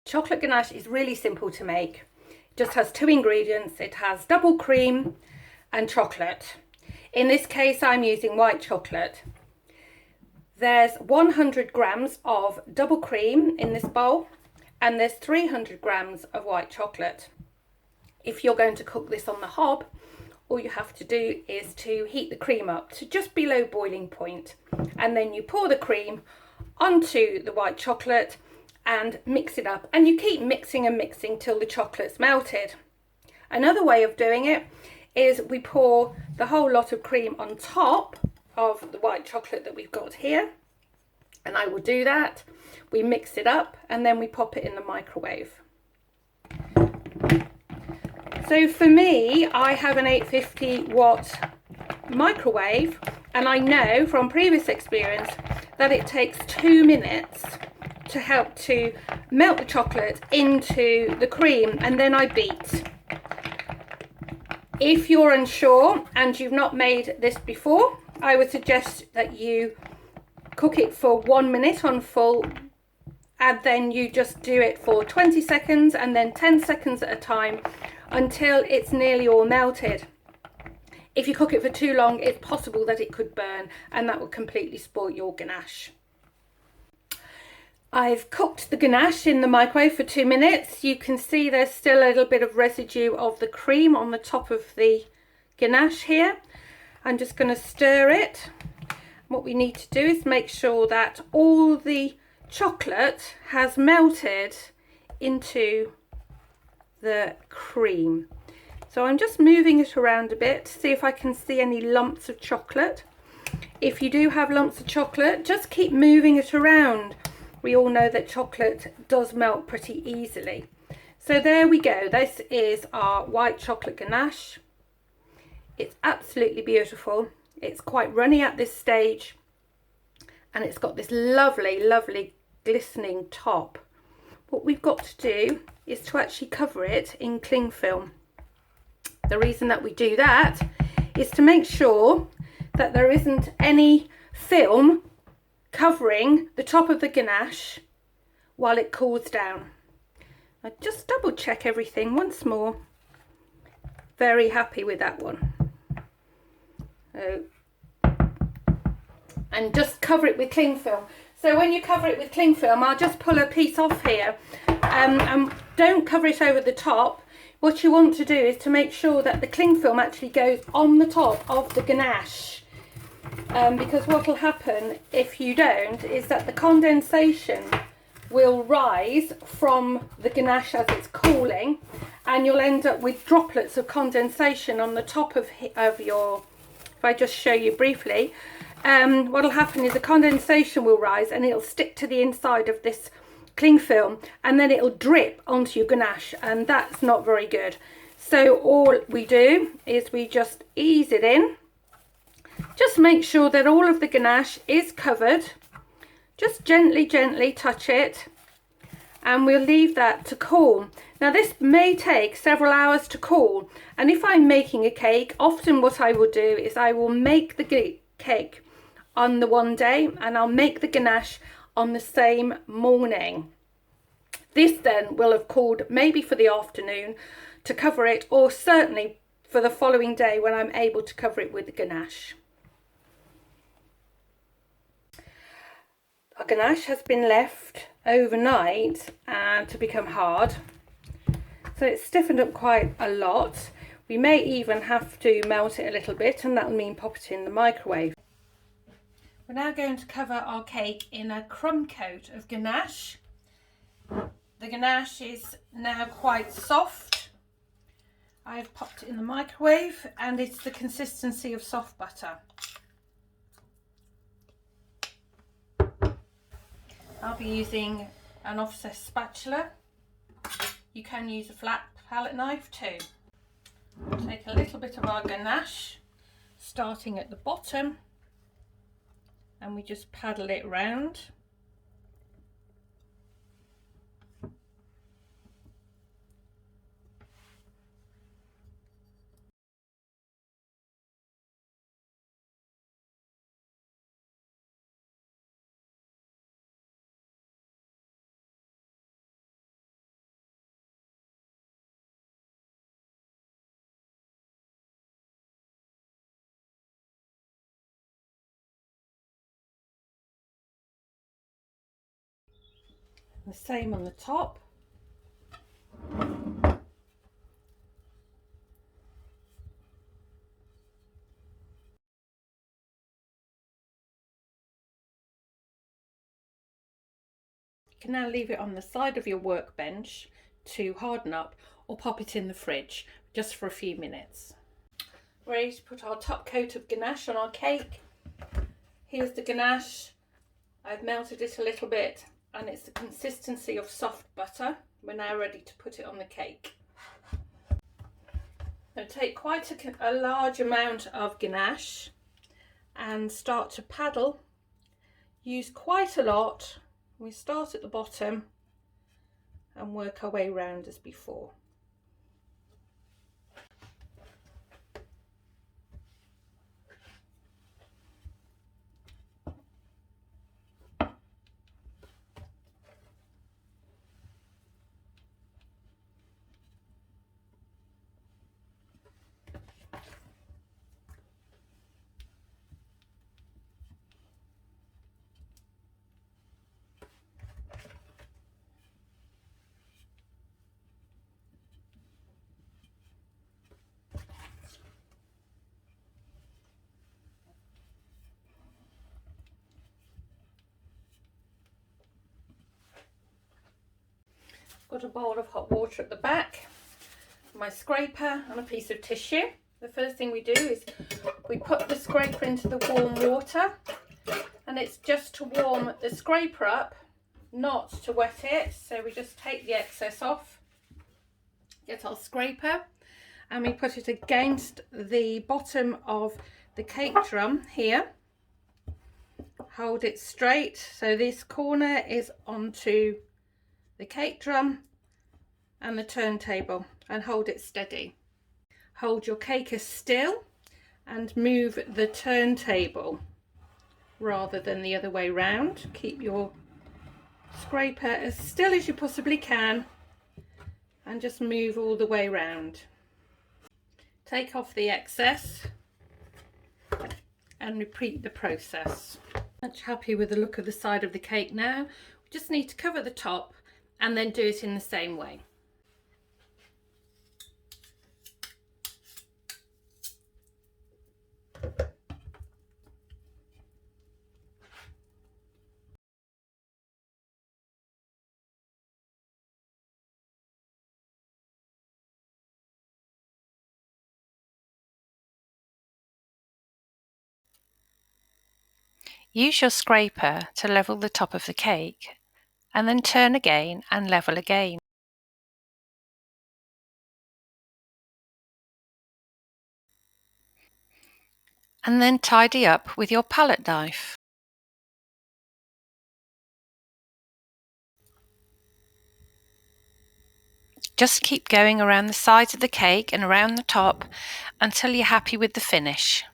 Chocolate ganache is really simple to make. It just has 2 ingredients. It has double cream and chocolate. In this case, I'm using white chocolate. There's 100 grams of double cream in this bowl, and there's 300 grams of white chocolate. If you're going to cook this on the hob, all you have to do is to heat the cream up to just below boiling point, and then you pour the cream onto the white chocolate and mix it up, and you keep mixing and mixing till the chocolate's melted. Another way of doing it is we pour the whole lot of cream on top of the white chocolate that we've got here, and I will do that. We mix it up and then we pop it in the microwave. So for me, I have an 850 watt microwave, and I know from previous experience that it takes 2 minutes to help to melt the chocolate into the cream, and then I beat. If you're unsure and you've not made this before, I would suggest that you cook it for 1 minute on full, and then you just do it for 20 seconds and then 10 seconds at a time until it's nearly all melted. If you cook it for too long, it's possible that it could burn, and that will completely spoil your ganache. I've cooked the ganache in the microwave for 2 minutes. You can see there's still a little bit of residue of the cream on the top of the ganache here. I'm just going to stir it. What we need to do is make sure that all the chocolate has melted into the cream. So I'm just moving it around a bit to see if I can see any lumps of chocolate. If you do have lumps of chocolate, just keep moving it around. We all know that chocolate does melt pretty easily. So there we go. This is our white chocolate ganache. It's absolutely beautiful. It's quite runny at this stage, and it's got this lovely, lovely glistening top. What we've got to do is to actually cover it in cling film. The reason that we do that is to make sure that there isn't any film covering the top of the ganache while it cools down. I just double check everything once more. Very happy with that one. And just cover it with cling film. So when you cover it with cling film, I'll just pull a piece off here, and don't cover it over the top. What you want to do is to make sure that the cling film actually goes on the top of the ganache. Because what will happen if you don't is that the condensation will rise from the ganache as it's cooling, and you'll end up with droplets of condensation on the top of your, if I just show you briefly, what will happen is the condensation will rise and it'll stick to the inside of this cling film, and then it'll drip onto your ganache, and that's not very good. So all we do is we just ease it in. Just make sure that all of the ganache is covered. Just gently, gently touch it, and we'll leave that to cool. Now this may take several hours to cool, and if I'm making a cake, often what I will do is I will make the cake on the one day, and I'll make the ganache on the same morning. This then will have cooled maybe for the afternoon to cover it, or certainly for the following day when I'm able to cover it with the ganache. Our ganache has been left overnight and to become hard, so it's stiffened up quite a lot. We may even have to melt it a little bit, and that will mean pop it in the microwave. We're now going to cover our cake in a crumb coat of ganache. The ganache is now quite soft. I've popped it in the microwave, and it's the consistency of soft butter. I'll be using an offset spatula. You can use a flat palette knife too. Take a little bit of our ganache, starting at the bottom, and we just paddle it round. The same on the top. You can now leave it on the side of your workbench to harden up, or pop it in the fridge just for a few minutes. We're ready to put our top coat of ganache on our cake. Here's the ganache. I've melted it a little bit and it's the consistency of soft butter. We're now ready to put it on the cake. I'll take quite a large amount of ganache and start to paddle. Use quite a lot. We start at the bottom and work our way round as before. Got a bowl of hot water at the back, my scraper and a piece of tissue. The first thing we do is we put the scraper into the warm water, and it's just to warm the scraper up, not to wet it. So we just take the excess off, get our scraper, and we put it against the bottom of the cake drum here. Hold it straight so this corner is onto the cake drum and the turntable, and hold it steady. Hold your cake as still and move the turntable rather than the other way round. Keep your scraper as still as you possibly can and just move all the way round. Take off the excess and repeat the process. Much happy with the look of the side of the cake now. We just need to cover the top and then do it in the same way. Use your scraper to level the top of the cake, and then turn again and level again. And then tidy up with your palette knife. Just keep going around the sides of the cake and around the top until you're happy with the finish.